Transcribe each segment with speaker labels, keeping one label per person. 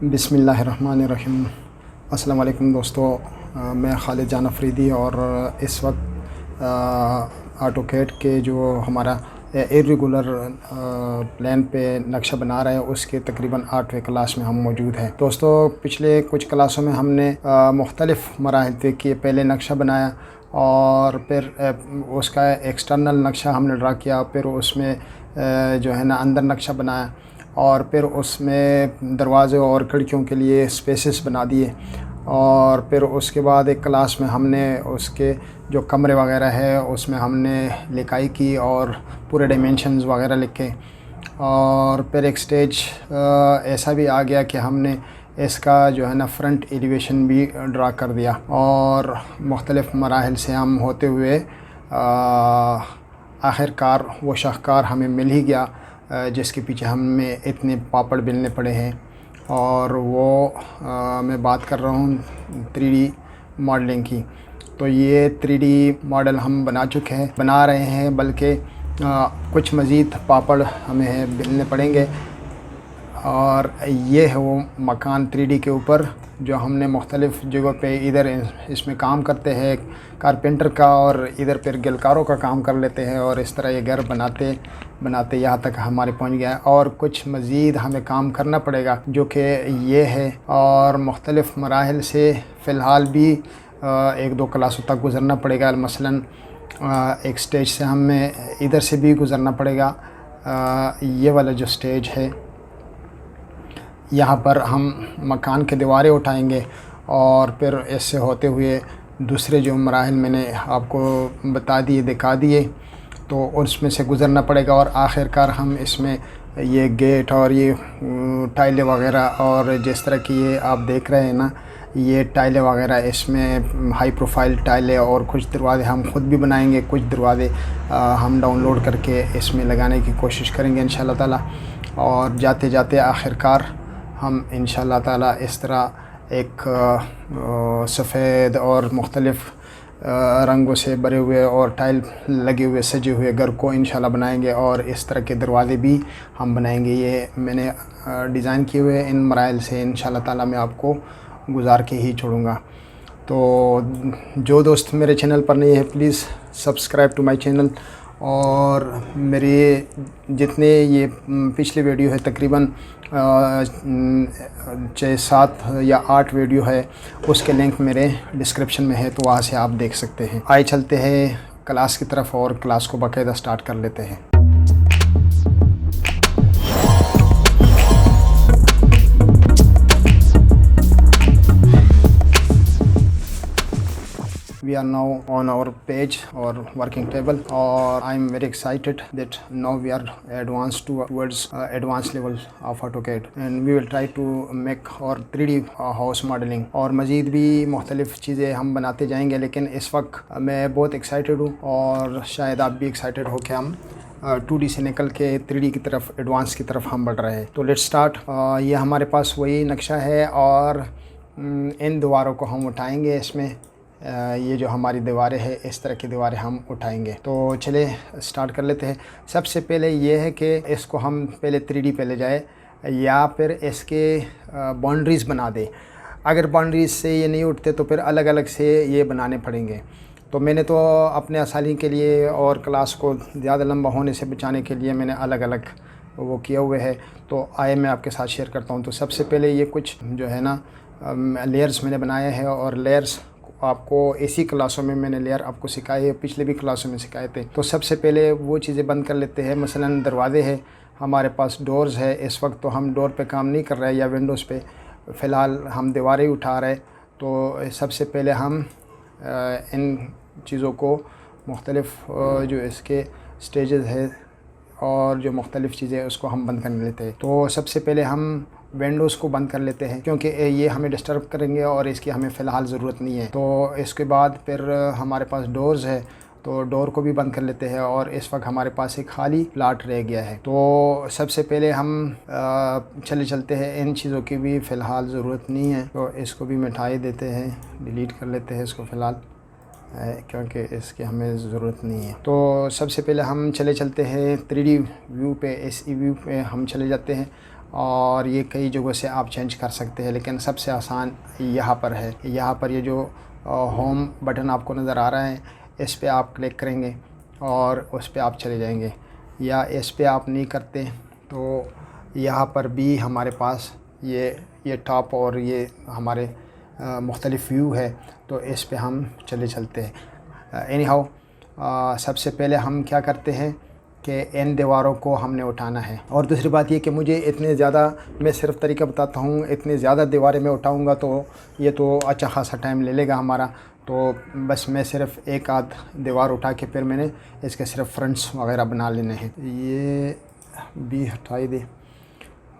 Speaker 1: बिस्मिल्लाहिर्रहमानिर्रहीम। अस्सलाम वालेकुम दोस्तों, मैं खालिद जान अफरीदी और इस वक्त ऑटोकैड के जो हमारा इर्रेगुलर प्लान पे नक्शा बना रहे हैं उसके तकरीबन 8वें क्लास में हम मौजूद हैं। दोस्तों, पिछले कुछ क्लासों में हमने मुख्तलिफ़ मराहिल तय किए। पहले नक्शा बनाया और फिर उसका एक्सटर्नल नक्शा हमने ड्रा किया, फिर उसमें जो है ना अंदर नक्शा बनाया और फिर उसमें दरवाज़े और खिड़कियों के लिए स्पेसेस बना दिए। और फिर उसके बाद एक क्लास में हमने उसके जो कमरे वगैरह है उसमें हमने लिखाई की और पूरे डायमेंशंस वगैरह लिखे। और फिर एक स्टेज ऐसा भी आ गया कि हमने इसका जो है ना फ्रंट एलिवेशन भी ड्रा कर दिया और मुख्तलिफ़ मराहिल से हम होते हुए आखिरकार वो शाहकार हमें मिल ही गया जिसके पीछे हमें इतने पापड़ बेलने पड़े हैं। और वो मैं बात कर रहा हूँ 3D मॉडलिंग की। तो ये 3D मॉडल हम बना चुके हैं, बना रहे हैं, बल्कि कुछ मज़ीद पापड़ हमें बेलने पड़ेंगे। और ये है वो मकान 3D के ऊपर जो हमने मुख्तलिफ़ जगहों पे इधर इसमें काम करते हैं कारपेंटर का, और इधर फिर गिलकारों का काम कर लेते हैं। और इस तरह ये घर बनाते बनाते यहाँ तक हमारे पहुँच गया है और कुछ मज़ीद हमें काम करना पड़ेगा जो कि ये है। और मुख्तलिफ़ मराहिल से फ़िलहाल भी 1-2 क्लासों तक गुज़रना पड़ेगा। मसलन एक स्टेज से हमें इधर से भी गुज़रना पड़ेगा। ये वाला जो स्टेज है यहाँ पर हम मकान के दीवारें उठाएंगे और फिर ऐसे होते हुए दूसरे जो मराहिल मैंने आपको बता दिए, दिखा दिए, तो उसमें से गुज़रना पड़ेगा। और आखिरकार हम इसमें ये गेट और ये टाइलें वगैरह, और जिस तरह की ये आप देख रहे हैं ना, ये टाइलें वगैरह, इसमें हाई प्रोफाइल टाइलें और कुछ दरवाज़े हम ख़ुद भी बनाएंगे, कुछ दरवाज़े हम डाउनलोड करके इसमें लगाने की कोशिश करेंगे इंशाल्लाह ताला। और जाते जाते आखिरकार हम इंशाल्लाह ताला इस तरह एक सफ़ेद और मुख्तलिफ़ रंगों से भरे हुए और टाइल लगे हुए सजे हुए घर को इंशाल्लाह बनाएंगे। और इस तरह के दरवाज़े भी हम बनाएंगे। ये मैंने डिज़ाइन किए हुए इन मराइल से इंशाल्लाह ताला मैं आपको गुज़ार के ही छोड़ूंगा। तो जो दोस्त मेरे चैनल पर नहीं है please subscribe to my channel. और मेरे जितने ये पिछले वीडियो है तकरीबन 6-7 या 8 वीडियो है, उसके लिंक मेरे डिस्क्रिप्शन में है, तो वहाँ से आप देख सकते हैं। आइए चलते हैं क्लास की तरफ और क्लास को बाकायदा स्टार्ट कर लेते हैं। We are now on our page or working table, or I am very excited that now we are advanced towards advanced level of AutoCAD, and we will try to make our 3D house modeling। और मज़ीद भी मुख्तलिफ़ चीज़ें हम बनाते जाएंगे, लेकिन इस वक्त मैं बहुत एक्साइटेड हूँ और शायद आप भी एक्साइटेड हो कि हम 2D से निकल के 3D की तरफ, एडवांस की तरफ हम बढ़ रहे हैं। तो लेट्स स्टार्ट। ये हमारे पास वही नक्शा है और इन दीवारों को हम उठाएंगे। इसमें ये जो हमारी दीवारें हैं, इस तरह की दीवारें हम उठाएंगे। तो चले स्टार्ट कर लेते हैं। सबसे पहले ये है कि इसको हम पहले 3D पे ले जाए या फिर इसके बाउंड्रीज़ बना दें। अगर बाउंड्रीज़ से ये नहीं उठते तो फिर अलग अलग से ये बनाने पड़ेंगे। तो मैंने तो अपने आसानी के लिए और क्लास को ज़्यादा लंबा होने से बचाने के लिए मैंने अलग अलग वो किया हुए है। तो आए मैं आपके साथ शेयर करता हूँ। तो सबसे पहले ये कुछ जो है ना लेयर्स मैंने बनाए हैं, और लेयर्स आपको इसी क्लासों में मैंने लेयर आपको सिखाए है, पिछले भी क्लासों में सिखाए थे। तो सबसे पहले वो चीज़ें बंद कर लेते हैं। मसलन दरवाज़े हैं, हमारे पास डोर्स है। इस वक्त तो हम डोर पे काम नहीं कर रहे हैं या विंडोज़ पे, फ़िलहाल हम दीवारें उठा रहे। तो सबसे पहले हम इन चीज़ों को मुख्तलिफ़ जो इसके स्टेजेस है और जो मुख्तलिफ़ चीज़ें हैं उसको हम बंद कर लेते हैं। तो सबसे पहले हम विंडोज़ को बंद कर लेते हैं क्योंकि ये हमें डिस्टर्ब करेंगे और इसकी हमें फ़िलहाल ज़रूरत नहीं है। तो इसके बाद फिर हमारे पास डोर्स है, तो डोर को भी बंद कर लेते हैं। और इस वक्त हमारे पास एक खाली प्लाट रह गया है। तो सबसे पहले हम चलते हैं। इन चीज़ों की भी फ़िलहाल ज़रूरत नहीं है, तो इसको भी मिटाई देते हैं, डिलीट कर लेते हैं इसको फ़िलहाल, क्योंकि इसकी हमें ज़रूरत नहीं है। तो सबसे पहले हम चलते हैं 3D व्यू पे। इस व्यू पे हम चले जाते हैं और ये कई जगहों से आप चेंज कर सकते हैं, लेकिन सबसे आसान यहाँ पर है। यहाँ पर ये जो होम बटन आपको नज़र आ रहा है, इस पे आप क्लिक करेंगे और उस पे आप चले जाएंगे। या इस पे आप नहीं करते तो यहाँ पर भी हमारे पास ये टॉप और ये हमारे मुख्तलिफ़ व्यू है, तो इस पे हम चलते हैं। एनी हाउ, सबसे पहले हम क्या करते हैं कि इन दीवारों को हमने उठाना है। और दूसरी बात ये कि मुझे इतने ज़्यादा, मैं सिर्फ तरीका बताता हूँ, इतनी ज़्यादा दीवारें मैं उठाऊँगा तो ये तो अच्छा खासा टाइम ले लेगा हमारा। तो बस मैं सिर्फ एक आध दीवार उठा के फिर मैंने इसके सिर्फ फ्रंट्स वगैरह बना लेने हैं। ये भी हटाई दे।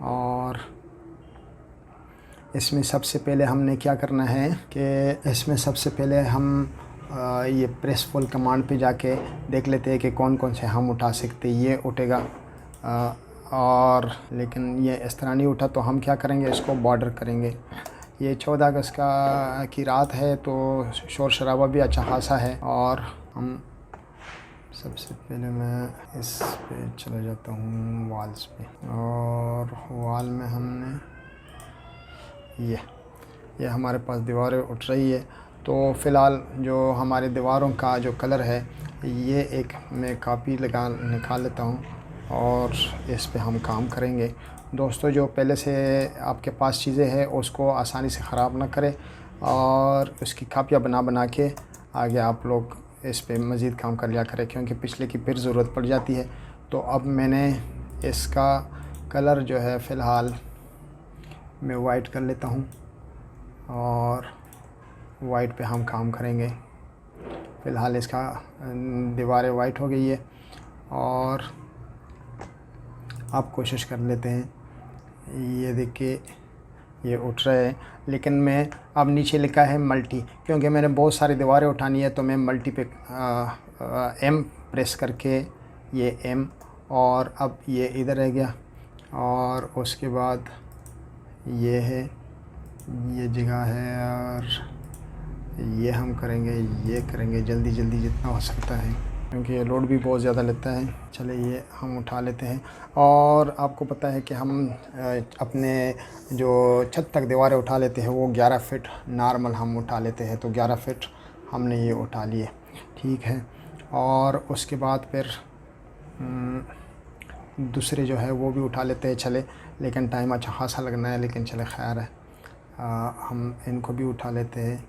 Speaker 1: और इसमें सबसे पहले हमने क्या करना है कि इसमें सबसे पहले हम ये प्रेस फुल कमांड पे जाके देख लेते हैं कि कौन कौन से हम उठा सकते हैं। ये उठेगा और लेकिन ये इस तरह नहीं उठा, तो हम क्या करेंगे, इसको बॉर्डर करेंगे। ये 14 अगस्त की रात है तो शोर शराबा भी अच्छा खासा है। और हम सबसे पहले मैं इस पे चला जाता हूँ वॉल्स पे, और वॉल में हमने ये हमारे पास दीवारें उठ रही है। तो फ़िलहाल जो हमारे दीवारों का जो कलर है, ये एक मैं कापी निकाल लेता हूँ और इस पे हम काम करेंगे। दोस्तों, जो पहले से आपके पास चीज़ें हैं उसको आसानी से ख़राब ना करें और उसकी कापियाँ बना के आगे आप लोग इस पे मज़ीद काम कर लिया करें, क्योंकि पिछले की फिर ज़रूरत पड़ जाती है। तो अब मैंने इसका कलर जो है फ़िलहाल मैं वाइट कर लेता हूँ और वाइट पे हम काम करेंगे। फ़िलहाल इसका दीवारें वाइट हो गई है और आप कोशिश कर लेते हैं। ये देखिए ये उठ रहे हैं, लेकिन मैं अब नीचे लिखा है मल्टी, क्योंकि मैंने बहुत सारी दीवारें उठानी है तो मैं मल्टी पे एम प्रेस करके ये एम, और अब ये इधर रह गया। और उसके बाद ये है, ये जगह है, और ये हम करेंगे, ये करेंगे जल्दी जल्दी जितना हो सकता है, क्योंकि ये लोड भी बहुत ज़्यादा लेता है। चले ये हम उठा लेते हैं। और आपको पता है कि हम अपने जो छत तक दीवारें उठा लेते हैं वो 11 फीट नॉर्मल हम उठा लेते हैं, तो 11 फीट हमने ये उठा लिए, ठीक है। और उसके बाद फिर दूसरे जो है वो भी उठा लेते हैं, चले, लेकिन टाइम अच्छा खासा लगना है, लेकिन चले खैर है। हम इनको भी उठा लेते हैं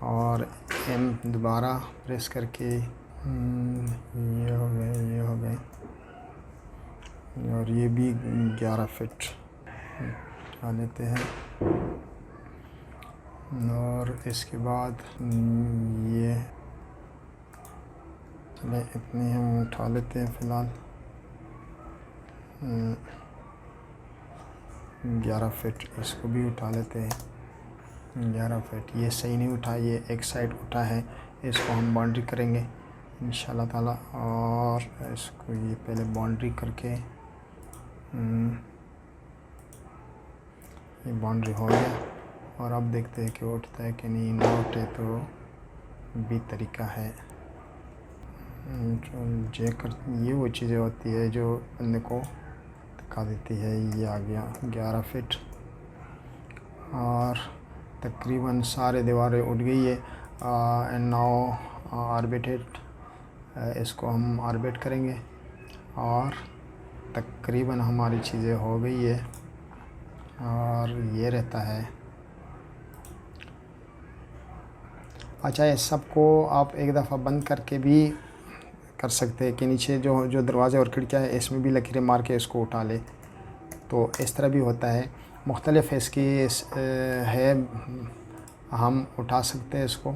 Speaker 1: और एम दोबारा प्रेस करके ये हो गए और ये भी 11 फीट उठा लेते हैं। और इसके बाद ये चले इतनी हम उठा लेते हैं फ़िलहाल। 11 फीट इसको भी उठा लेते हैं। 11 फीट ये सही नहीं उठा, ये एक साइड उठा है, इसको हम बाउंड्री करेंगे इंशाल्लाह ताला। और इसको ये पहले बाउंड्री करके ये बाउंड्री हो गया। और अब देखते हैं कि उठता है कि नहीं, ना उठे तो भी तरीका है। ये वो चीज़ें होती है जो बंदे को दिखा देती है। ये आ गया 11 फीट और तकरीबन सारे दीवारें उठ गई है। एंड नाउ आर्बिटेड, इसको हम आर्बिट करेंगे और तकरीबन हमारी चीज़ें हो गई है। और ये रहता है। अच्छा, इस सब को आप एक दफ़ा बंद करके भी कर सकते हैं कि नीचे जो दरवाज़े और खिड़कियाँ है इसमें भी लकीरें मार के इसको उठा ले, तो इस तरह भी होता है। मुख्तलिफ़ इसकी है, हम उठा सकते हैं इसको।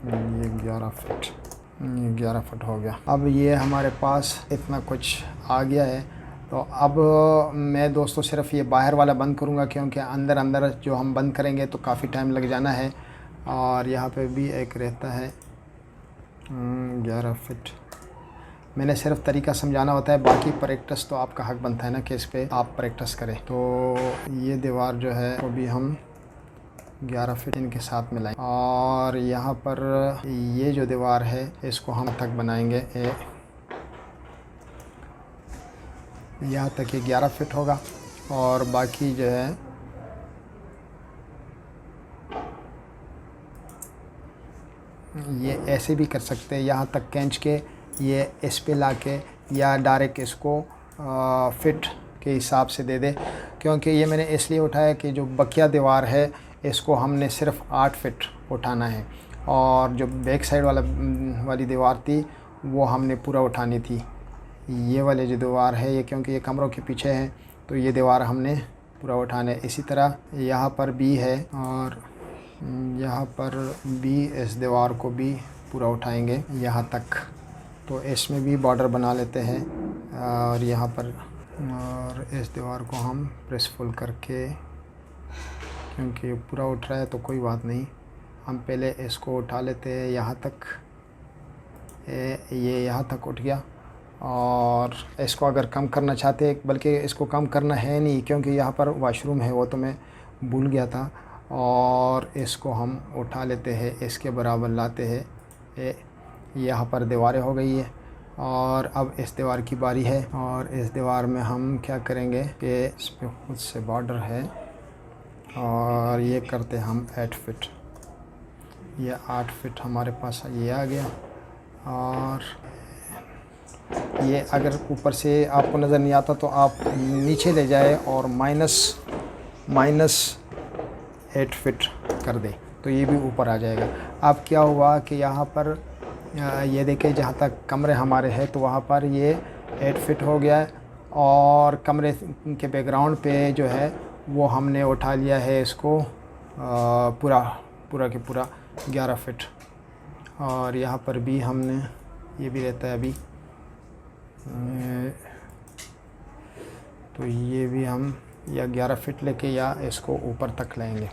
Speaker 1: ये 11 फुट हो गया। अब ये हमारे पास इतना कुछ आ गया है। तो अब मैं दोस्तों सिर्फ ये बाहर वाला बंद करूँगा, क्योंकि अंदर जो हम बंद करेंगे तो काफ़ी टाइम लग जाना है। और यहाँ पे भी एक रहता है 11 फीट। मैंने सिर्फ तरीका समझाना होता है, बाकी प्रैक्टिस तो आपका हक बनता है ना कि इस पे आप प्रैक्टिस करें। तो ये दीवार जो है वो भी हम 11 फीट इनके साथ मिलाएं। और यहाँ पर ये जो दीवार है इसको हम तक बनाएंगे यहाँ तक ये 11 फिट होगा और बाकी जो है ये ऐसे भी कर सकते हैं, यहाँ तक खींच के ये इस पे ला के या डायरेक्ट इसको फिट के हिसाब से दे दे, क्योंकि ये मैंने इसलिए उठाया कि जो बकिया दीवार है इसको हमने सिर्फ 8 फिट उठाना है और जो बैक साइड वाली दीवार थी वो हमने पूरा उठानी थी। ये वाले जो दीवार है ये क्योंकि ये कमरों के पीछे है तो ये दीवार हमने पूरा उठाना है। इसी तरह यहाँ पर भी है और यहाँ पर भी इस दीवार को भी पूरा उठाएंगे यहाँ तक। तो इसमें भी बॉर्डर बना लेते हैं और यहाँ पर, और इस दीवार को हम प्रेस फुल करके, क्योंकि पूरा उठ रहा है तो कोई बात नहीं, हम पहले इसको उठा लेते हैं यहाँ तक। ये यहाँ तक उठ गया और इसको अगर कम करना चाहते हैं, बल्कि इसको कम करना है नहीं क्योंकि यहाँ पर वॉशरूम है वो तो मैं भूल गया था, और इसको हम उठा लेते हैं, इसके बराबर लाते हैं। यहाँ पर दीवारें हो गई है और अब इस दीवार की बारी है और इस दीवार में हम क्या करेंगे कि इस पर खुद से बॉर्डर है और ये करते हैं हम 8 फिट। ये 8 फिट हमारे पास ये आ गया और ये अगर ऊपर से आपको नज़र नहीं आता तो आप नीचे ले जाए और माइनस 8 फिट कर दे तो ये भी ऊपर आ जाएगा। अब क्या हुआ कि यहाँ पर ये देखिए जहाँ तक कमरे हमारे हैं तो वहाँ पर ये 8 फिट हो गया है और कमरे के बैकग्राउंड पे जो है वो हमने उठा लिया है इसको पूरा के पूरा 11 फिट। और यहाँ पर भी हमने ये भी रहता है अभी, तो ये भी हम या 11 फिट लेके या इसको ऊपर तक लाएंगे।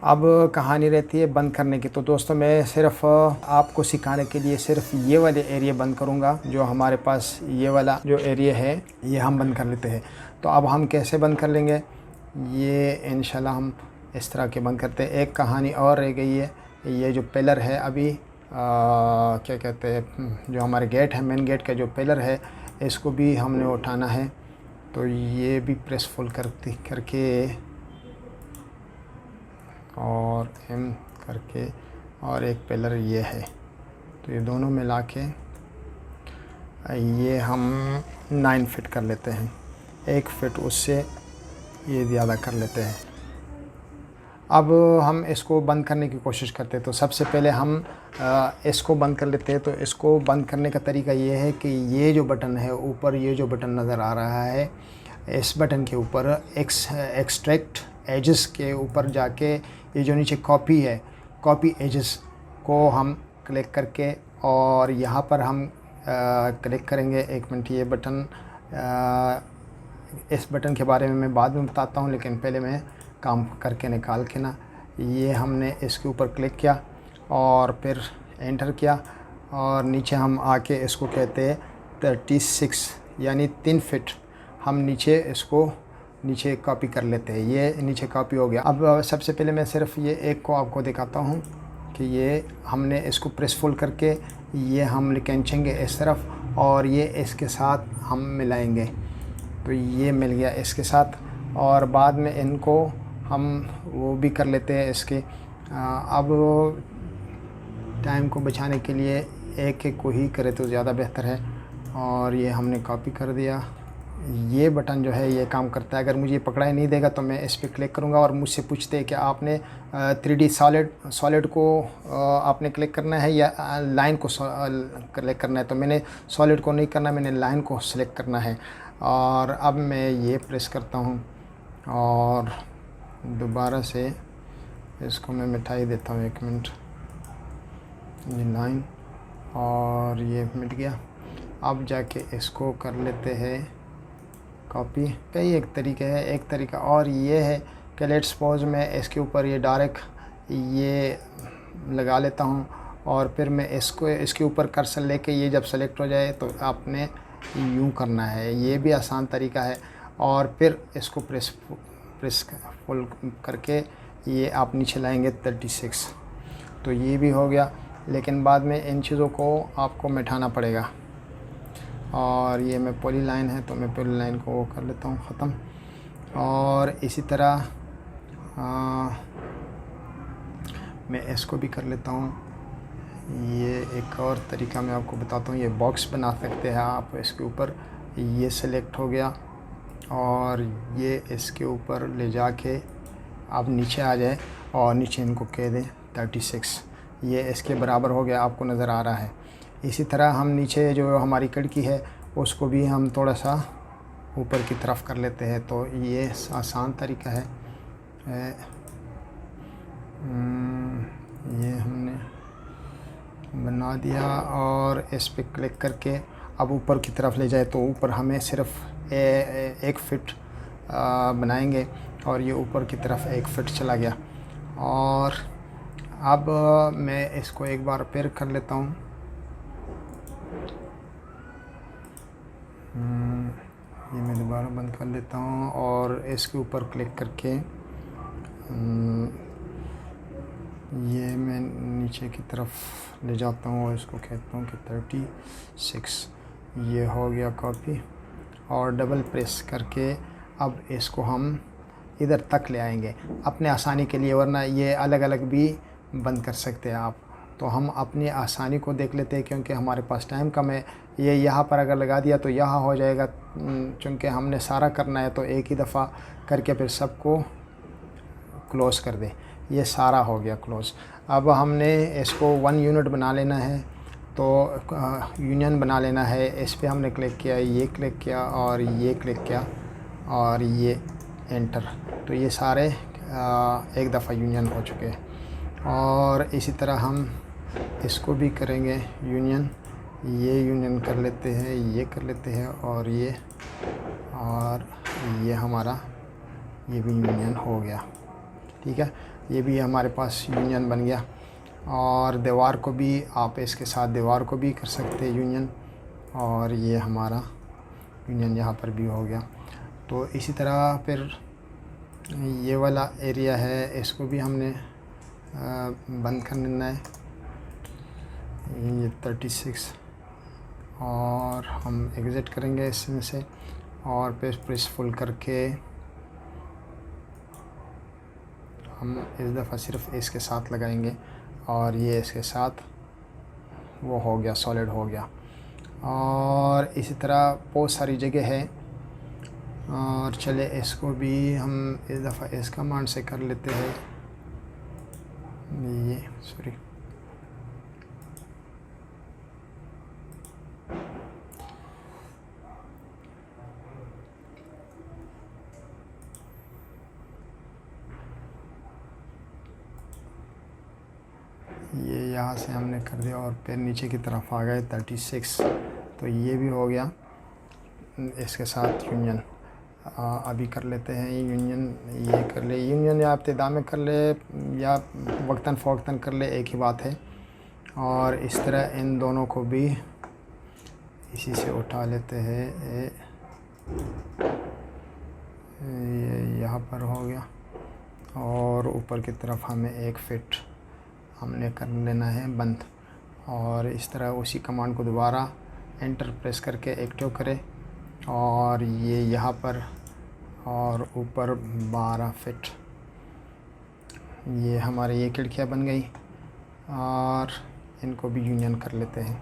Speaker 1: अब कहानी रहती है बंद करने की। तो दोस्तों मैं सिर्फ आपको सिखाने के लिए सिर्फ ये वाले एरिया बंद करूँगा, जो हमारे पास ये वाला जो एरिया है ये हम बंद कर लेते हैं। तो अब हम कैसे बंद कर लेंगे ये इंशाल्लाह हम इस तरह के बंद करते हैं। एक कहानी और रह गई है, ये जो पिलर है अभी क्या कहते हैं, जो हमारे गेट है मेन गेट का जो पिलर है इसको भी हमने उठाना है। तो ये भी प्रेस फुल करके और एम करके और एक पिलर ये है, तो ये दोनों मिला के ये हम 9 फिट कर लेते हैं। 1 फिट उससे ये ज़्यादा कर लेते हैं। अब हम इसको बंद करने की कोशिश करते हैं। तो सबसे पहले हम इसको बंद कर लेते हैं। तो इसको बंद करने का तरीका ये है कि ये जो बटन है ऊपर, ये जो बटन नज़र आ रहा है, इस बटन के ऊपर एक्सट्रैक्ट एजेस के ऊपर जाके ये जो नीचे कॉपी है, कॉपी एजेस को हम क्लिक करके और यहाँ पर हम क्लिक करेंगे। 1 मिनट, ये बटन इस बटन के बारे में मैं बाद में बताता हूँ, लेकिन पहले मैं काम करके निकाल के ना, ये हमने इसके ऊपर क्लिक किया और फिर एंटर किया और नीचे हम आके इसको कहते हैं 36 यानी 3 फिट हम नीचे इसको नीचे कॉपी कर लेते हैं। ये नीचे कॉपी हो गया। अब सबसे पहले मैं सिर्फ ये एक को आपको दिखाता हूँ कि ये हमने इसको प्रेस फुल करके ये हम खींचेंगे इस तरफ और ये इसके साथ हम मिलाएंगे। तो ये मिल गया इसके साथ और बाद में इनको हम वो भी कर लेते हैं इसके। अब टाइम को बचाने के लिए एक एक को ही करे तो ज़्यादा बेहतर है। और ये हमने कॉपी कर दिया। ये बटन जो है ये काम करता है। अगर मुझे पकड़ाई नहीं देगा तो मैं इस पर क्लिक करूँगा और मुझसे पूछते हैं कि आपने 3D सॉलिड को आपने क्लिक करना है या लाइन को क्लिक करना है। तो मैंने सॉलिड को नहीं करना, मैंने लाइन को सिलेक्ट करना है। और अब मैं ये प्रेस करता हूँ और दोबारा से इसको मैं मिटाई देता हूँ। 1 मिनट, ये लाइन और ये मिट गया। अब जाके इसको कर लेते हैं कॉपी। कई एक तरीका है, एक तरीका और ये है कि लेट्स सपोज मैं इसके ऊपर ये डायरेक्ट ये लगा लेता हूँ और फिर मैं इसको इसके ऊपर कर्सर लेके ये जब सेलेक्ट हो जाए तो आपने यूँ करना है। ये भी आसान तरीका है। और फिर इसको प्रेस फुल करके ये आप नीचे लाएंगे 36। तो ये भी हो गया, लेकिन बाद में इन चीज़ों को आपको मिटाना पड़ेगा। और ये मैं पॉली लाइन है तो मैं पॉली लाइन को वो कर लेता हूँ ख़त्म। और इसी तरह मैं इसको भी कर लेता हूँ। ये एक और तरीका मैं आपको बताता हूँ, ये बॉक्स बना सकते हैं आप इसके ऊपर। ये सिलेक्ट हो गया और ये इसके ऊपर ले जाके आप नीचे आ जाए और नीचे इनको कह दें 36, ये इसके बराबर हो गया, आपको नज़र आ रहा है। इसी तरह हम नीचे जो हमारी खिड़की है उसको भी हम थोड़ा सा ऊपर की तरफ कर लेते हैं। तो ये आसान तरीका है। ये हमने बना दिया और इस पे क्लिक करके अब ऊपर की तरफ ले जाए तो ऊपर हमें सिर्फ 1 फीट बनाएंगे और ये ऊपर की तरफ 1 फीट चला गया। और अब मैं इसको एक बार फिर कर लेता हूँ। ये मैं दोबारा बंद कर लेता हूँ और इसके ऊपर क्लिक करके ये मैं नीचे की तरफ ले जाता हूँ और इसको कहता हूँ कि 36, ये हो गया कॉपी। और डबल प्रेस करके अब इसको हम इधर तक ले आएंगे अपने आसानी के लिए, वरना ये अलग अलग भी बंद कर सकते हैं आप। तो हम अपनी आसानी को देख लेते हैं क्योंकि हमारे पास टाइम कम है। ये यहाँ पर अगर लगा दिया तो यहाँ हो जाएगा, चूँकि हमने सारा करना है तो एक ही दफ़ा करके फिर सबको क्लोज़ कर दे। ये सारा हो गया क्लोज़। अब हमने इसको 1 यूनिट बना लेना है तो यूनियन बना लेना है। इस पर हमने क्लिक किया, ये क्लिक किया और ये क्लिक किया और ये एंटर, तो ये सारे एक दफ़ा यूनियन हो चुके हैं। और इसी तरह हम इसको भी करेंगे यूनियन, ये यूनियन कर लेते हैं, ये कर लेते हैं और ये हमारा ये भी यूनियन हो गया। ठीक है, ये भी हमारे पास यूनियन बन गया। और दीवार को भी आप इसके साथ दीवार को भी कर सकते हैं यूनियन, और ये हमारा यूनियन यहाँ पर भी हो गया। तो इसी तरह फिर ये वाला एरिया है, इसको भी हमने बंद कर लेना है, ये 36। और हम एग्ज़िट करेंगे इसमें से और प्रेस फुल करके हम इस दफ़ा सिर्फ इसके साथ लगाएंगे और ये इसके साथ वो हो गया, सॉलिड हो गया। और इसी तरह बहुत सारी जगह है। और चले इसको भी हम इस दफ़ा इस कमांड से कर लेते हैं। ये सॉरी, ये यहाँ से हमने कर दिया और फिर नीचे की तरफ आ गए 36। तो ये भी हो गया इसके साथ यूनियन। अभी कर लेते हैं यूनियन, ये कर ले यूनियन, या इब्तिदा में कर ले या वक्तन फ़वक्तन कर ले, एक ही बात है। और इस तरह इन दोनों को भी इसी से उठा लेते हैं। ये यहाँ पर हो गया और ऊपर की तरफ हमें 1 फीट हमने कर लेना है बंद। और इस तरह उसी कमांड को दोबारा एंटर प्रेस करके एक्टिव करें और ये यहाँ पर और ऊपर 12 फीट ये हमारे ये खिड़कियाँ बन गई। और इनको भी यूनियन कर लेते हैं।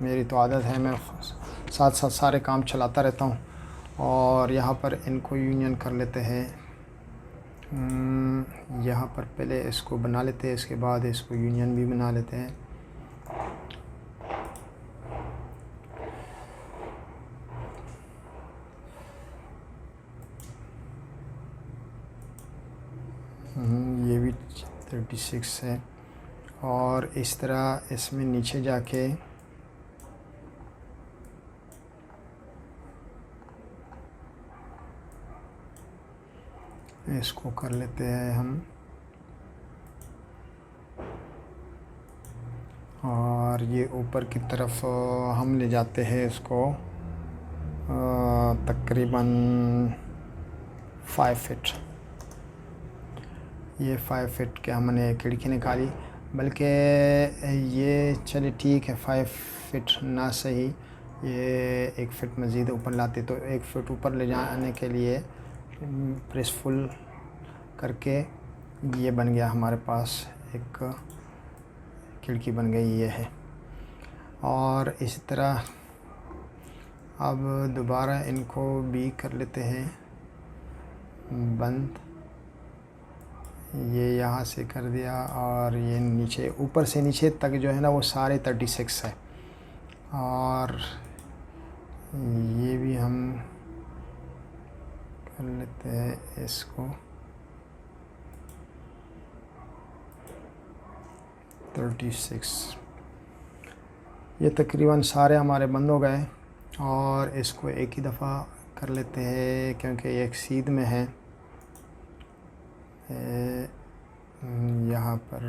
Speaker 1: मेरी तो आदत है, मैं साथ साथ सारे काम चलाता रहता हूँ। और यहाँ पर इनको यूनियन कर लेते हैं। यहाँ पर पहले इसको बना लेते हैं, इसके बाद इसको यूनियन भी बना लेते हैं। ये भी 36 है। और इस तरह इसमें नीचे जाके इसको कर लेते हैं हम। और ये ऊपर की तरफ हम ले जाते हैं इसको तकरीबन 5 फीट। ये 5 फीट के हमने खिड़की निकाली। बल्कि ये चलिए ठीक है, 5 फीट ना सही, ये 1 फीट मज़ीद ऊपर लाते तो 1 फीट ऊपर ले जाने के लिए प्रेस फुल करके ये बन गया हमारे पास, एक खिड़की बन गई ये है। और इसी तरह अब दोबारा इनको भी कर लेते हैं बंद। ये यहाँ से कर दिया और ये नीचे, ऊपर से नीचे तक जो है ना वो सारे 36 है। और ये भी हम कर लेते हैं इसको 36। ये तकरीबन सारे हमारे बंद हो गए। और इसको एक ही दफ़ा कर लेते हैं क्योंकि ये एक सीध में है। यहाँ पर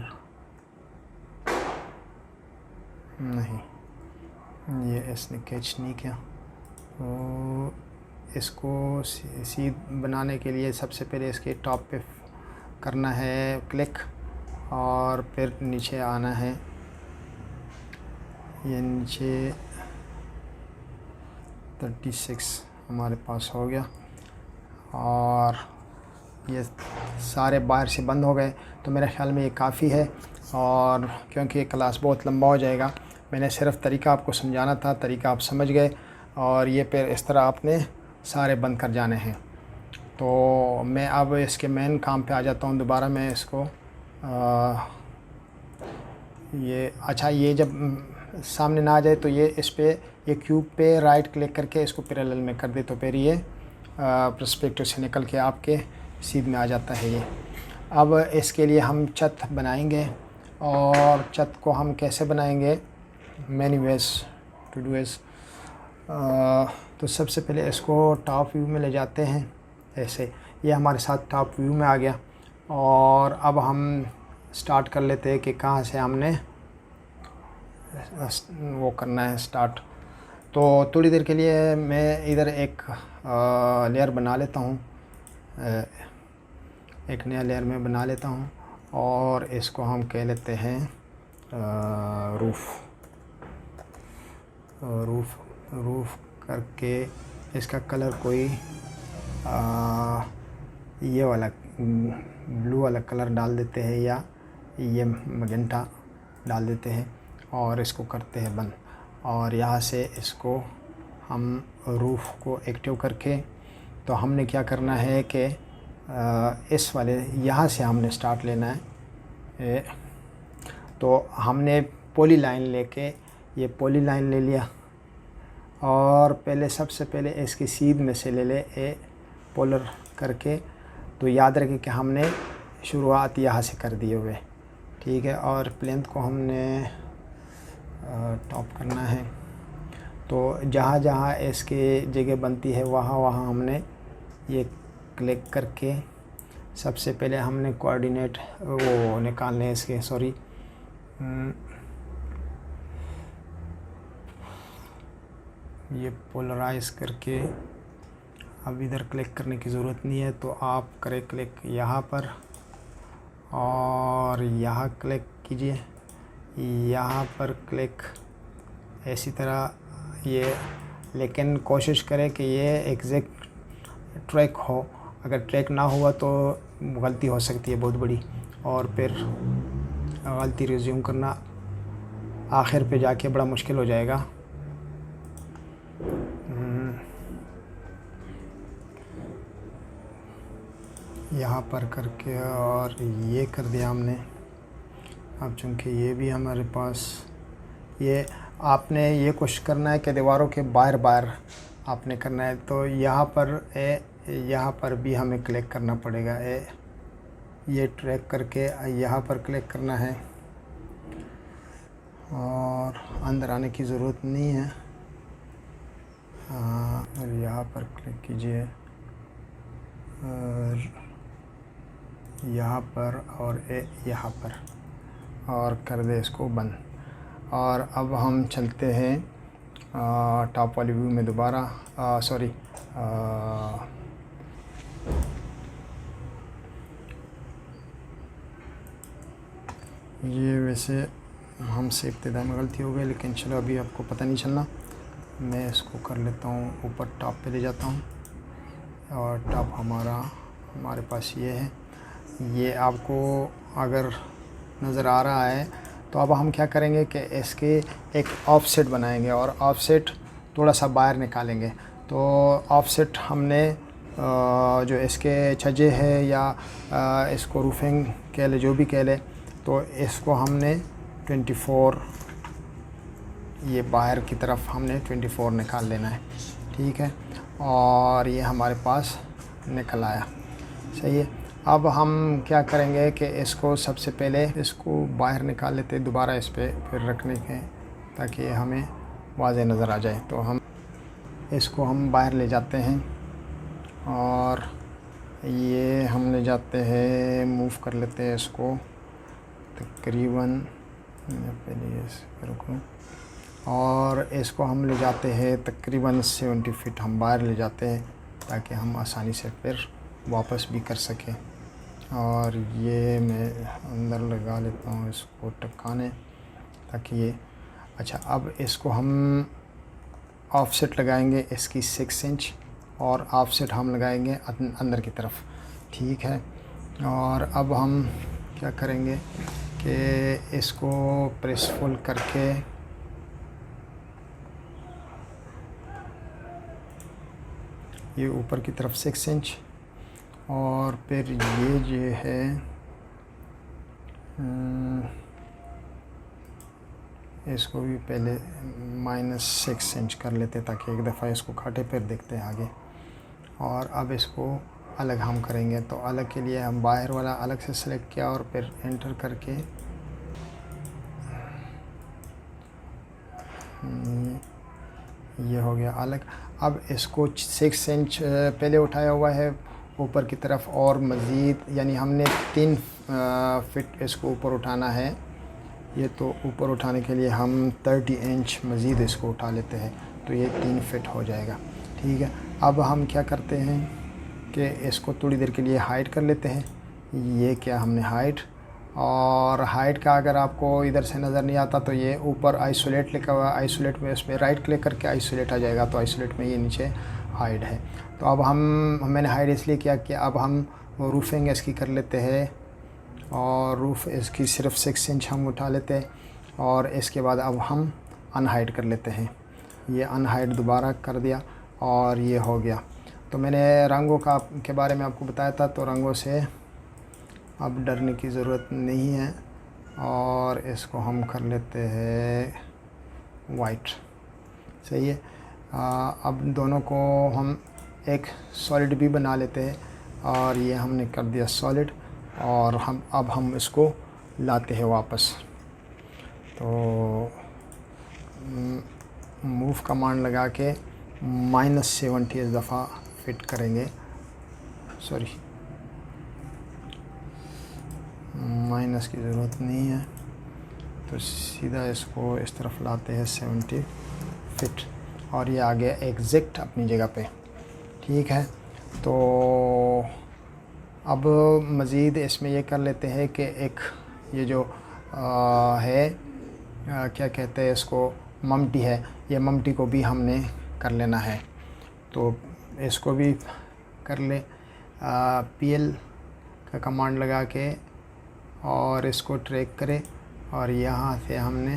Speaker 1: नहीं, ये इसने कैच नहीं किया। तो इसको सीध बनाने के लिए सबसे पहले इसके टॉप पे करना है क्लिक और फिर नीचे आना है। ये नीचे 36 हमारे पास हो गया और ये सारे बाहर से बंद हो गए। तो मेरे ख़्याल में ये काफ़ी है। और क्योंकि क्लास बहुत लंबा हो जाएगा, मैंने सिर्फ तरीका आपको समझाना था, तरीका आप समझ गए। और ये फिर इस तरह आपने सारे बंद कर जाने हैं। तो मैं अब इसके मेन काम पे आ जाता हूँ दोबारा। मैं इसको ये अच्छा, ये जब सामने ना आ जाए तो ये इस पे, ये क्यूब पे राइट क्लिक करके इसको पैरेलल में कर दे तो फिर ये पर्सपेक्टिव से निकल के आपके सीध में आ जाता है ये। अब इसके लिए हम छत बनाएंगे। और छत को हम कैसे बनाएंगे, many ways to do is. तो सबसे पहले इसको टॉप व्यू में ले जाते हैं ऐसे। ये हमारे साथ टॉप व्यू में आ गया। और अब हम स्टार्ट कर लेते हैं कि कहाँ से हमने वो करना है स्टार्ट। तो थोड़ी देर के लिए मैं इधर एक लेयर बना लेता हूँ, एक नया लेयर में बना लेता हूँ। और इसको हम कह लेते हैं रूफ़ करके इसका कलर कोई ये वाला ब्लू वाला कलर डाल देते हैं या ये मजेंटा डाल देते हैं और इसको करते हैं बंद। और यहाँ से इसको हम रूफ़ को एक्टिव करके, तो हमने क्या करना है कि इस वाले यहाँ से हमने स्टार्ट लेना है। तो हमने पॉली लाइन लेके, ये पॉली लाइन ले लिया और पहले सबसे पहले इसकी सीध में से ले ले ए पोलर करके। तो याद रखें कि हमने शुरुआत यहाँ से कर दिए हुए, ठीक है। और प्लेंथ को हमने टॉप करना है। तो जहाँ जहाँ इसकी जगह बनती है वहाँ वहाँ हमने ये क्लिक करके सबसे पहले हमने कोऑर्डिनेट वो निकालने इसके, सॉरी ये पोलराइज करके। अब इधर क्लिक करने की ज़रूरत नहीं है, तो आप करें क्लिक यहाँ पर और यहाँ क्लिक कीजिए, यहाँ पर क्लिक, इसी तरह ये। लेकिन कोशिश करें कि ये एग्जैक्ट ट्रैक हो। अगर ट्रैक ना हुआ तो गलती हो सकती है बहुत बड़ी, और फिर गलती रिज्यूम करना आखिर पे जाके बड़ा मुश्किल हो जाएगा। यहाँ पर करके और ये कर दिया हमने। अब चूँकि ये भी हमारे पास, ये आपने ये कोशिश करना है कि दीवारों के बाहर बाहर आपने करना है। तो यहाँ पर भी हमें क्लिक करना पड़ेगा। ये ट्रैक करके यहाँ पर क्लिक करना है और अंदर आने की ज़रूरत नहीं है। और यहाँ पर क्लिक कीजिए और यहाँ पर और यहाँ पर, और कर दे इसको बंद। और अब हम चलते हैं टॉप वाली व्यू में दोबारा, सॉरी ये वैसे हमसे इब्तिदा में गलती हो गई, लेकिन चलो अभी आपको पता नहीं चलना। मैं इसको कर लेता हूँ, ऊपर टॉप पे ले जाता हूँ और टॉप हमारे पास ये है। ये आपको अगर नज़र आ रहा है तो अब हम क्या करेंगे कि इसके एक ऑफसेट बनाएंगे और ऑफसेट थोड़ा सा बाहर निकालेंगे। तो ऑफसेट हमने जो इसके छज्जे है या इसको रूफिंग कह ले, जो भी कह ले, तो इसको हमने 24 ये बाहर की तरफ हमने 24 निकाल लेना है, ठीक है। और ये हमारे पास निकल आया, सही है। अब हम क्या करेंगे कि इसको सबसे पहले इसको बाहर निकाल लेते, दोबारा इस पर फिर रखने के, ताकि हमें वाज़े नज़र आ जाए। तो हम इसको हम बाहर ले जाते हैं और ये हम ले जाते हैं, मूव कर लेते हैं इसको तकरीबन, पहले इसको रखूँ, और इसको हम ले जाते हैं तकरीबन 70 फीट हम बाहर ले जाते हैं, ताकि हम आसानी से फिर वापस भी कर सकें। और ये मैं अंदर लगा लेता हूँ इसको टकाने, ताकि ये अच्छा। अब इसको हम ऑफसेट लगाएंगे इसकी 6 इंच, और ऑफसेट हम लगाएंगे अंदर की तरफ, ठीक है। और अब हम क्या करेंगे कि इसको प्रेस फुल करके ये ऊपर की तरफ 6 इंच, और फिर ये जो है इसको भी पहले -6 इंच कर लेते, ताकि एक दफ़ा इसको काटे फिर देखते हैं आगे। और अब इसको अलग हम करेंगे, तो अलग के लिए हम बाहर वाला अलग से सेलेक्ट किया और फिर एंटर करके ये हो गया अलग। अब इसको 6 इंच पहले उठाया हुआ है ऊपर की तरफ, और मज़ीद यानी हमने 3 फिट इसको ऊपर उठाना है। ये तो ऊपर उठाने के लिए हम 30 इंच मज़ीद इसको उठा लेते हैं, तो ये 3 फिट हो जाएगा, ठीक है। अब हम क्या करते हैं कि इसको थोड़ी देर के लिए हाइड कर लेते हैं। ये क्या हमने हाइड, और हाइड का अगर आपको इधर से नज़र नहीं आता तो ये ऊपर आइसोलेट लिखा हुआ, आइसोलेट में उसमें राइट क्लिक करके आइसोलेट आ जाएगा, तो आइसोलेट में ये नीचे हाइड है। तो अब मैंने हाइड इसलिए किया कि अब हम रूफिंग इसकी कर लेते हैं, और रूफ़ इसकी सिर्फ 6 इंच हम उठा लेते हैं, और इसके बाद अब हम अनहाइड कर लेते हैं। ये अनहाइड दोबारा कर दिया और ये हो गया। तो मैंने रंगों के बारे में आपको बताया था, तो रंगों से अब डरने की ज़रूरत नहीं है, और इसको हम कर लेते हैं वाइट, सही है। अब दोनों को हम एक सॉलिड भी बना लेते हैं, और ये हमने कर दिया सॉलिड, और अब हम इसको लाते हैं वापस। तो मूव कमांड लगा के -70 इस दफ़ा फिट करेंगे, सॉरी माइनस की ज़रूरत नहीं है, तो सीधा इसको इस तरफ लाते हैं 70 फिट, और ये आ गया एग्जैक्ट अपनी जगह पे, ठीक है। तो अब मज़ीद इसमें ये कर लेते हैं कि एक ये जो क्या कहते हैं इसको, ममटी है, ये ममटी को भी हमने कर लेना है। तो इसको भी कर ले, PL का कमांड लगा के, और इसको ट्रैक करें, और यहाँ से हमने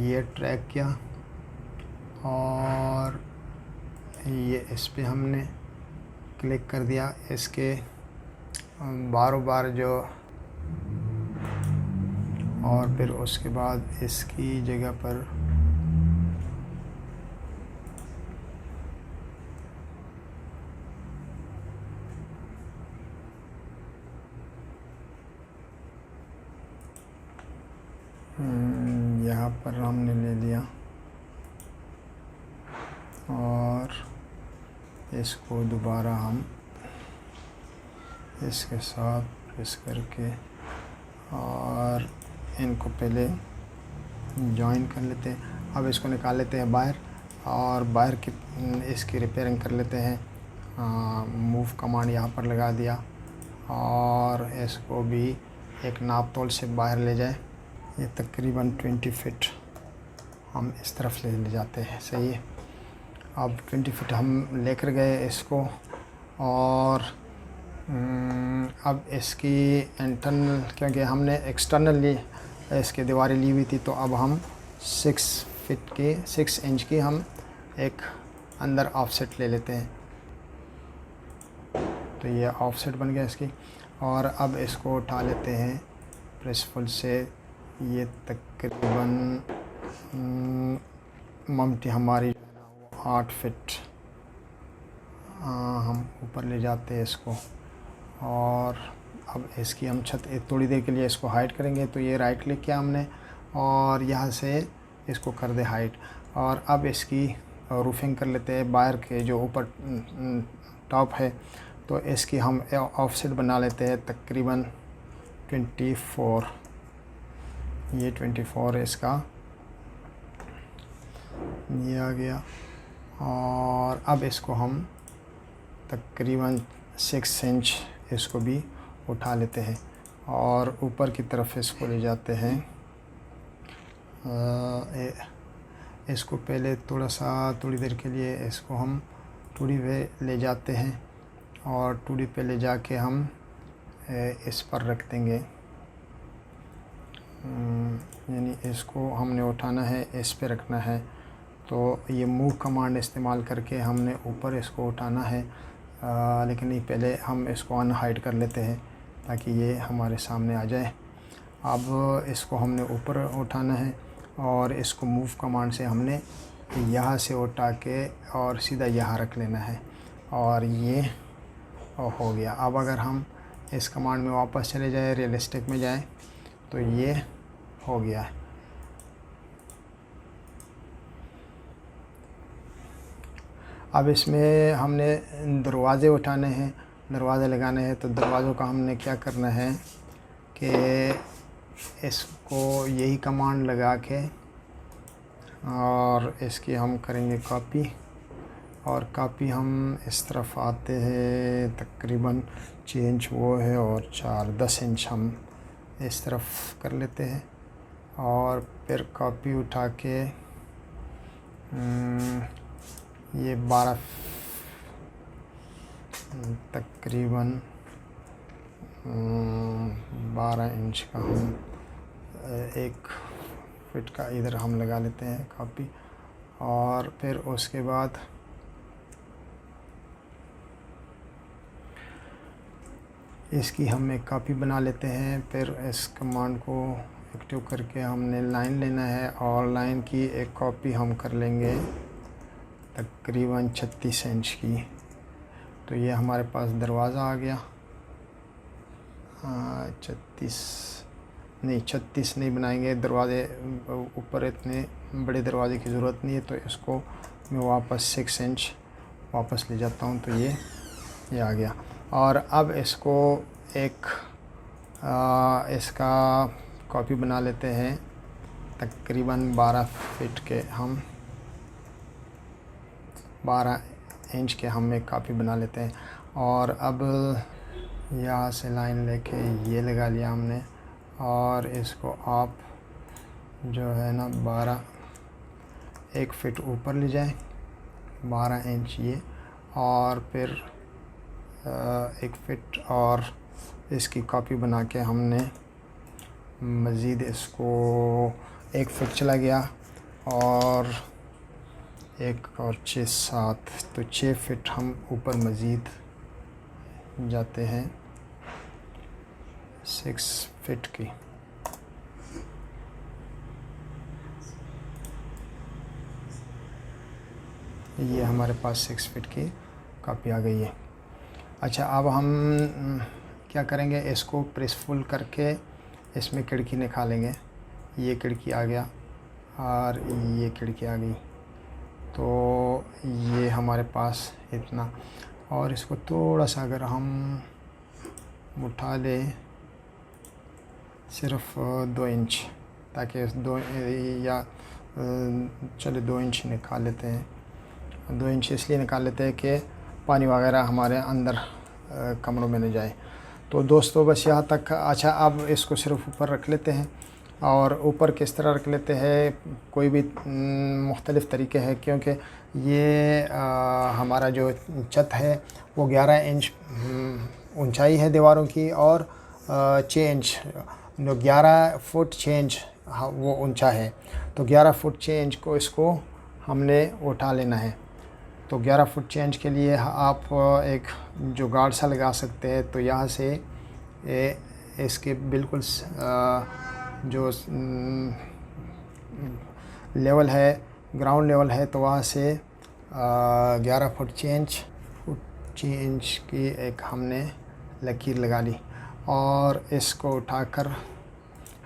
Speaker 1: ये ट्रैक किया, और ये इस पे हमने क्लिक कर दिया, इसके बारों बार जो, और फिर उसके बाद इसकी जगह पर यहाँ पर हमने ले लिया, और इसको दोबारा हम इसके साथ प्रेस करके, और इनको पहले जॉइन कर लेते हैं। अब इसको निकाल लेते हैं बाहर, और बाहर की इसकी रिपेयरिंग कर लेते हैं। मूव कमांड यहाँ पर लगा दिया, और इसको भी एक नाप तोल से बाहर ले जाए। ये तकरीबन 20 फीट हम इस तरफ ले जाते हैं। सही है। अब 20 फीट हम लेकर गए इसको, और अब इसकी इंटरनल, क्योंकि हमने एक्सटर्नली इसकी दीवारें ली हुई थी, तो अब हम 6 इंच की हम एक अंदर ऑफसेट ले लेते हैं। तो ये ऑफसेट बन गया इसकी। और अब इसको उठा लेते हैं प्रेसफुल से। ये तकरीबन ममटी हमारी 8 फीट हम ऊपर ले जाते हैं इसको। और अब इसकी हम छत थोड़ी देर के लिए इसको हाइड करेंगे। तो ये राइट क्लिक किया हमने और यहाँ से इसको कर दे हाइड। और अब इसकी रूफिंग कर लेते हैं बाहर के जो ऊपर टॉप है। तो इसकी हम ऑफसेट बना लेते हैं तकरीबन 24। ये 24 इसका ये आ गया। और अब इसको हम तकरीबन 6 इंच इसको भी उठा लेते हैं और ऊपर की तरफ इसको ले जाते हैं। इसको पहले थोड़ी देर के लिए इसको हम टूड़ी पे ले जाते हैं और टूड़ी पे ले जाके हम इस पर रख देंगे। यानी इसको हमने उठाना है, इस पे रखना है। तो ये मूव कमांड इस्तेमाल करके हमने ऊपर इसको उठाना है। लेकिन नहीं, पहले हम इसको अनहाइड कर लेते हैं ताकि ये हमारे सामने आ जाए। अब इसको हमने ऊपर उठाना है और इसको मूव कमांड से हमने यहाँ से उठा के और सीधा यहाँ रख लेना है। और ये हो गया। अब अगर हम इस कमांड में वापस चले जाए, रियलिस्टिक में जाएं, तो ये हो गया है। अब इसमें हमने दरवाज़े उठाने हैं, दरवाज़े लगाने हैं। तो दरवाज़ों का हमने क्या करना है कि इसको यही कमांड लगा के और इसकी हम करेंगे कॉपी। और कॉपी हम इस तरफ आते हैं, तकरीबन 6 इंच वो है और 10 इंच हम इस तरफ कर लेते हैं। और फिर कॉपी उठा के ये 12 तकरीबन 12 इंच का हम 1 फीट का इधर हम लगा लेते हैं कॉपी। और फिर उसके बाद इसकी हम एक कॉपी बना लेते हैं। फिर इस कमांड को एक्टिव करके हमने लाइन लेना है और लाइन की एक कॉपी हम कर लेंगे तकरीबन 36 इंच की। तो ये हमारे पास दरवाज़ा आ गया। 36 नहीं बनाएंगे दरवाज़े, ऊपर इतने बड़े दरवाज़े की ज़रूरत नहीं है। तो इसको मैं वापस 6 इंच वापस ले जाता हूँ। तो ये आ गया। और अब इसको एक इसका कॉपी बना लेते हैं तकरीबन 12 फीट के। हम 12 इंच के हम एक कॉपी बना लेते हैं। और अब यहाँ से लाइन लेके ये लगा लिया हमने। और इसको आप जो है ना 1 फीट ऊपर ले जाएं, 12 इंच ये। और फिर 1 फीट और इसकी कॉपी बना के हमने मज़ीद इसको 1 फीट चला गया और 1 और 6 7, तो 6 फीट हम ऊपर मज़ीद जाते हैं 6 फीट की। ये हमारे पास 6 फीट की कॉपी आ गई है। अच्छा, अब हम क्या करेंगे, इसको प्रेस फुल करके इसमें खिड़की निकालेंगे। ये खिड़की आ गया और ये खिड़की आ गई। तो ये हमारे पास इतना। और इसको थोड़ा सा अगर हम उठा लें सिर्फ 2 इंच, ताकि 2 या चले 2 इंच निकाल लेते हैं। 2 इंच इसलिए निकाल लेते हैं कि पानी वगैरह हमारे अंदर कमरों में न जाए। तो दोस्तों बस यहाँ तक। अच्छा, अब इसको सिर्फ ऊपर रख लेते हैं। और ऊपर किस तरह रख लेते हैं, कोई भी मुख्तलिफ़ तरीके हैं, क्योंकि ये हमारा जो छत है वो 11 इंच ऊंचाई है दीवारों की, और 6 इंच, जो 11 फुट 6 इंच वो ऊंचा है। तो 11 फुट 6 इंच को इसको हमने उठा लेना है। तो 11 फुट 6 इंच के लिए आप एक जुगाड़ सा लगा सकते हैं। तो यहाँ से इसके बिल्कुल जो लेवल है, ग्राउंड लेवल है, तो वहाँ से 11 फुट 6 इंच की एक हमने लकीर लगा ली, और इसको उठाकर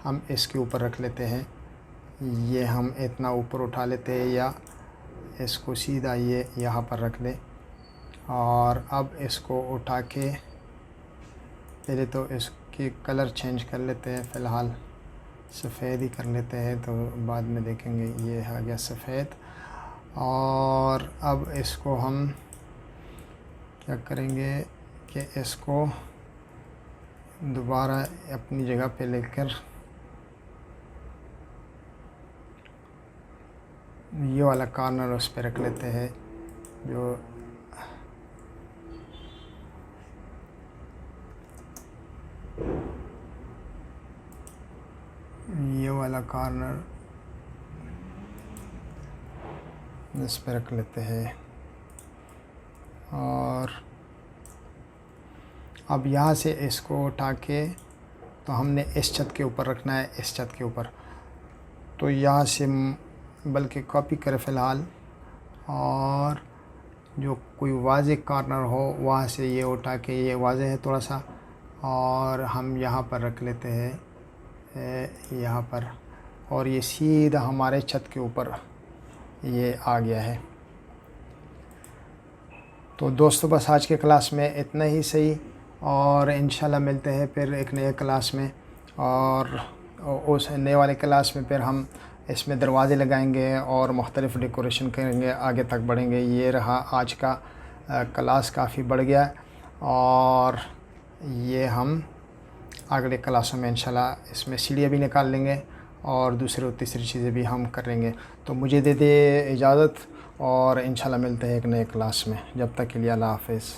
Speaker 1: हम इसके ऊपर रख लेते हैं। ये हम इतना ऊपर उठा लेते हैं, या इसको सीधा ये यहाँ पर रख लें। और अब इसको उठा के पहले तो इसकी कलर चेंज कर लेते हैं। फ़िलहाल सफ़ेद ही कर लेते हैं, तो बाद में देखेंगे। ये आ गया सफ़ेद। और अब इसको हम क्या करेंगे कि इसको दोबारा अपनी जगह पे लेकर ये वाला कॉर्नर उस पर रख लेते हैं, जो ये वाला कॉर्नर इस पर रख लेते हैं। और अब यहाँ से इसको उठा के तो हमने इस छत के ऊपर रखना है, इस छत के ऊपर। तो यहाँ से बल्कि कॉपी करें फ़िलहाल, और जो कोई वाज़े कॉर्नर हो वहाँ से ये उठा के, ये वाज़े है थोड़ा सा, और हम यहाँ पर रख लेते हैं, यहाँ पर। और ये सीधा हमारे छत के ऊपर ये आ गया है। तो दोस्तों बस आज के क्लास में इतना ही सही, और इंशाल्लाह मिलते हैं फिर एक नए क्लास में। और उस नए वाले क्लास में फिर हम इसमें दरवाज़े लगाएंगे और मुख्तलिफ़ डेकोरेशन करेंगे, आगे तक बढ़ेंगे। ये रहा आज का क्लास, काफ़ी बढ़ गया, और ये हम अगले क्लासों में इंशाल्लाह इसमें सीढ़ियाँ भी निकाल लेंगे, और दूसरी और तीसरी चीज़ें भी हम करेंगे। तो मुझे दे दे इजाज़त, और इंशाल्लाह मिलते हैं एक नए क्लास में। जब तक के लिए अल्लाह हाफ़िज़।